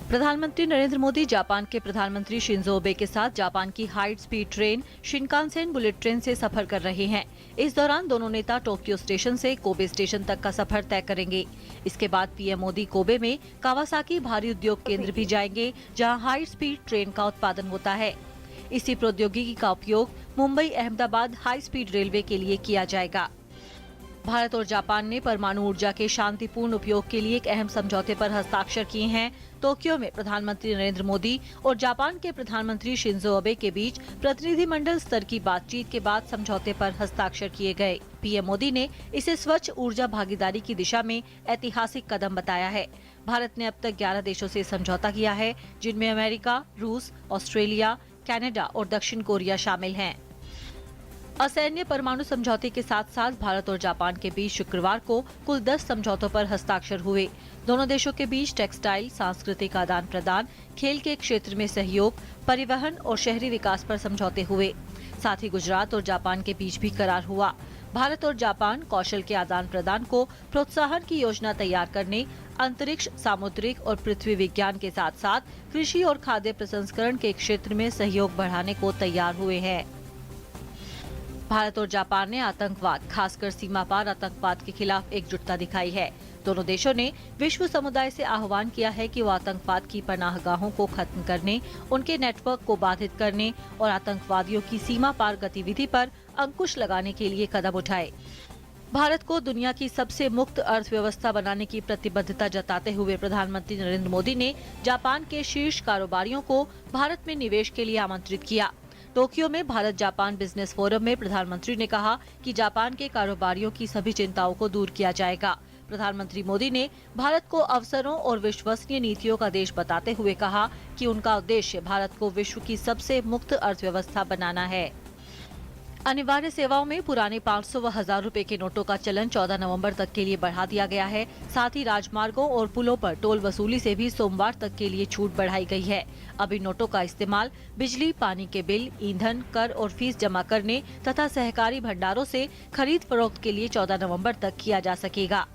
प्रधानमंत्री नरेंद्र मोदी जापान के प्रधानमंत्री शिंजो अबे के साथ जापान की high speed train Shinkansen bullet train से सफर कर रहे हैं। इस दौरान दोनों नेता टोक्यो स्टेशन से कोबे स्टेशन तक का सफर तय करेंगे। इसके बाद पीएम मोदी कोबे में कावासाकी भारी उद्योग केंद्र भी जाएंगे, जहां हाई स्पीड ट्रेन का उत्पादन होता है। इसी प्रौद्योगिकी का उपयोग Mumbai Ahmedabad high speed railway के लिए किया जाएगा। भारत और जापान ने परमाणु ऊर्जा के शांतिपूर्ण उपयोग के लिए एक अहम समझौते पर हस्ताक्षर किए हैं। टोक्यो में प्रधानमंत्री नरेंद्र मोदी और जापान के प्रधानमंत्री शिंजो अबे के बीच प्रतिनिधिमंडल स्तर की बातचीत के बाद समझौते पर हस्ताक्षर किए गए। पीएम मोदी ने इसे स्वच्छ ऊर्जा भागीदारी की दिशा में ऐतिहासिक कदम बताया है। भारत ने अब तक 11 देशों से समझौता किया है, जिनमें अमेरिका, रूस, ऑस्ट्रेलिया, कनाडा और दक्षिण कोरिया शामिल हैं। असैन्य परमाणु समझौते के साथ साथ भारत और जापान के बीच शुक्रवार को कुल 10 समझौतों पर हस्ताक्षर हुए। दोनों देशों के बीच टेक्सटाइल, सांस्कृतिक आदान प्रदान, खेल के क्षेत्र में सहयोग, परिवहन और शहरी विकास पर समझौते हुए। साथ ही गुजरात और जापान के बीच भी करार हुआ। भारत और जापान कौशल के आदान प्रदान को प्रोत्साहन की योजना तैयार करने, अंतरिक्ष, सामुद्रिक और पृथ्वी विज्ञान के साथ साथ कृषि और खाद्य प्रसंस्करण के क्षेत्र में सहयोग बढ़ाने को तैयार हुए हैं। भारत और जापान ने आतंकवाद, खासकर सीमा पार आतंकवाद के खिलाफ एकजुटता दिखाई है। दोनों देशों ने विश्व समुदाय से आह्वान किया है कि वो आतंकवाद की पनाहगाहों को खत्म करने, उनके नेटवर्क को बाधित करने और आतंकवादियों की सीमा पार गतिविधि पर अंकुश लगाने के लिए कदम उठाए। भारत को दुनिया की सबसे मुक्त अर्थव्यवस्था बनाने की प्रतिबद्धता जताते हुए प्रधानमंत्री नरेंद्र मोदी ने जापान के शीर्ष कारोबारियों को भारत में निवेश के लिए आमंत्रित किया। टोक्यो में भारत जापान बिजनेस फोरम में प्रधानमंत्री ने कहा कि जापान के कारोबारियों की सभी चिंताओं को दूर किया जाएगा। प्रधानमंत्री मोदी ने भारत को अवसरों और विश्वसनीय नीतियों का देश बताते हुए कहा कि उनका उद्देश्य भारत को विश्व की सबसे मुक्त अर्थव्यवस्था बनाना है। अनिवार्य सेवाओं में पुराने 500 व 1000 रुपए के नोटों का चलन 14 नवंबर तक के लिए बढ़ा दिया गया है। साथ ही राजमार्गों और पुलों पर टोल वसूली से भी सोमवार तक के लिए छूट बढ़ाई गई है। अब इन नोटों का इस्तेमाल बिजली, पानी के बिल, ईंधन, कर और फीस जमा करने तथा सहकारी भंडारों से खरीद फरोख्त के लिए 14 नवंबर तक किया जा सकेगा।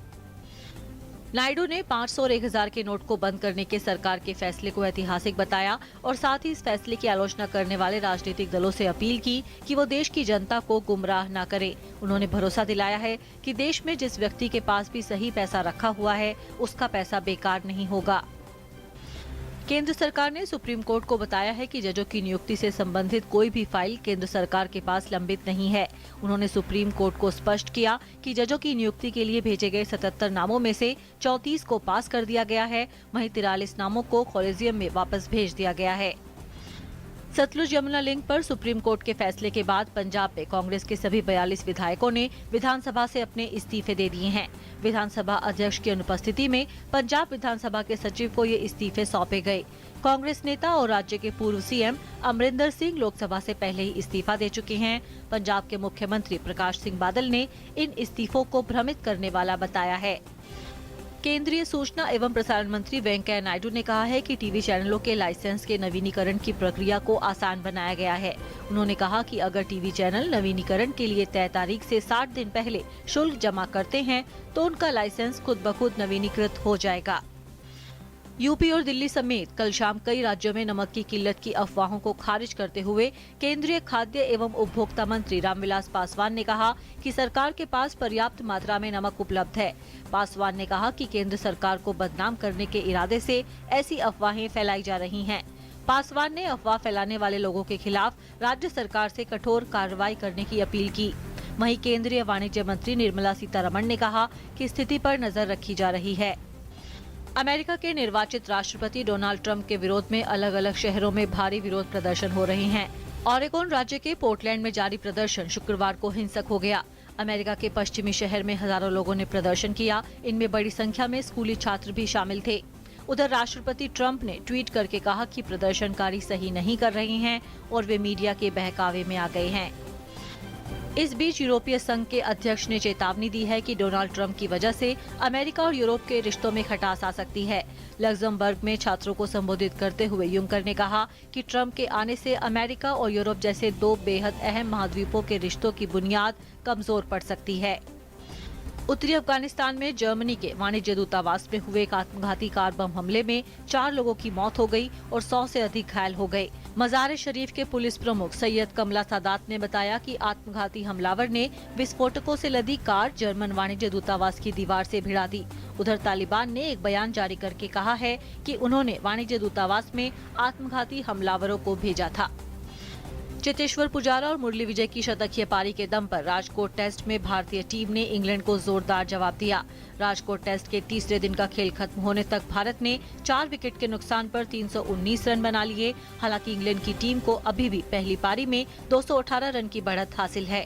नायडू ने 500 और 1000 के नोट को बंद करने के सरकार के फैसले को ऐतिहासिक बताया और साथ ही इस फैसले की आलोचना करने वाले राजनीतिक दलों से अपील की कि वो देश की जनता को गुमराह न करे। उन्होंने भरोसा दिलाया है कि देश में जिस व्यक्ति के पास भी सही पैसा रखा हुआ है, उसका पैसा बेकार नहीं होगा। केंद्र सरकार ने सुप्रीम कोर्ट को बताया है कि जजों की नियुक्ति से संबंधित कोई भी फाइल केंद्र सरकार के पास लंबित नहीं है। उन्होंने सुप्रीम कोर्ट को स्पष्ट किया कि जजों की नियुक्ति के लिए भेजे गए 77 नामों में से 34 को पास कर दिया गया है, वहीं 43 नामों को कॉलेजियम में वापस भेज दिया गया है। सतलुज यमुना लिंक पर सुप्रीम कोर्ट के फैसले के बाद पंजाब में कांग्रेस के सभी 42 विधायकों ने विधानसभा से अपने इस्तीफे दे दिए हैं। विधानसभा अध्यक्ष की अनुपस्थिति में पंजाब विधानसभा के सचिव को ये इस्तीफे सौंपे गए। कांग्रेस नेता और राज्य के पूर्व सीएम अमरिंदर सिंह लोकसभा से पहले ही इस्तीफा दे चुके हैं। पंजाब के मुख्यमंत्री प्रकाश सिंह बादल ने इन इस्तीफों को भ्रमित करने वाला बताया है। केंद्रीय सूचना एवं प्रसारण मंत्री वेंकैया नायडू ने कहा है कि टीवी चैनलों के लाइसेंस के नवीनीकरण की प्रक्रिया को आसान बनाया गया है। उन्होंने कहा कि अगर टीवी चैनल नवीनीकरण के लिए तय तारीख से 60 दिन पहले शुल्क जमा करते हैं तो उनका लाइसेंस खुद ब खुद नवीनीकृत हो जाएगा। यूपी और दिल्ली समेत कल शाम कई राज्यों में नमक की किल्लत की अफवाहों को खारिज करते हुए केंद्रीय खाद्य एवं उपभोक्ता मंत्री रामविलास पासवान ने कहा कि सरकार के पास पर्याप्त मात्रा में नमक उपलब्ध है। पासवान ने कहा कि केंद्र सरकार को बदनाम करने के इरादे से ऐसी अफवाहें फैलाई जा रही हैं। पासवान ने अफवाह फैलाने वाले लोगों के खिलाफ राज्य सरकार से कठोर कार्रवाई करने की अपील की। वहीं केंद्रीय वाणिज्य मंत्री निर्मला सीतारमण ने कहा कि स्थिति पर नजर रखी जा रही है। अमेरिका के निर्वाचित राष्ट्रपति डोनाल्ड ट्रंप के विरोध में अलग अलग शहरों में भारी विरोध प्रदर्शन हो रहे हैं। ऑरेगोन राज्य के पोर्टलैंड में जारी प्रदर्शन शुक्रवार को हिंसक हो गया। अमेरिका के पश्चिमी शहर में हजारों लोगों ने प्रदर्शन किया। इनमें बड़ी संख्या में स्कूली छात्र भी शामिल थे। उधर राष्ट्रपति ट्रंप ने ट्वीट करके कहा कि प्रदर्शनकारी सही नहीं कर रहे हैं और वे मीडिया के बहकावे में आ गए हैं। इस बीच यूरोपीय संघ के अध्यक्ष ने चेतावनी दी है कि डोनाल्ड ट्रंप की वजह से अमेरिका और यूरोप के रिश्तों में खटास आ सकती है। लग्जमबर्ग में छात्रों को संबोधित करते हुए युंकर ने कहा कि ट्रंप के आने से अमेरिका और यूरोप जैसे दो बेहद अहम महाद्वीपों के रिश्तों की बुनियाद कमजोर पड़ सकती है। उत्तरी अफगानिस्तान में जर्मनी के वाणिज्य दूतावास में हुए एक आत्मघाती कार बम हमले में 4 लोगों की मौत हो गई और 100 से अधिक घायल हो गए। मजार शरीफ के पुलिस प्रमुख सैयद कमला सादात ने बताया कि आत्मघाती हमलावर ने विस्फोटकों से लदी कार जर्मन वाणिज्य दूतावास की दीवार से भिड़ा दी। उधर तालिबान ने एक बयान जारी करके कहा है कि उन्होंने वाणिज्य दूतावास में आत्मघाती हमलावरों को भेजा था। चेतेश्वर पुजारा और मुरली विजय की शतकीय पारी के दम पर राजकोट टेस्ट में भारतीय टीम ने इंग्लैंड को जोरदार जवाब दिया। राजकोट टेस्ट के तीसरे दिन का खेल खत्म होने तक भारत ने 4 विकेट के नुकसान पर 319 रन बना लिए। हालांकि इंग्लैंड की टीम को अभी भी पहली पारी में 218 रन की बढ़त हासिल है।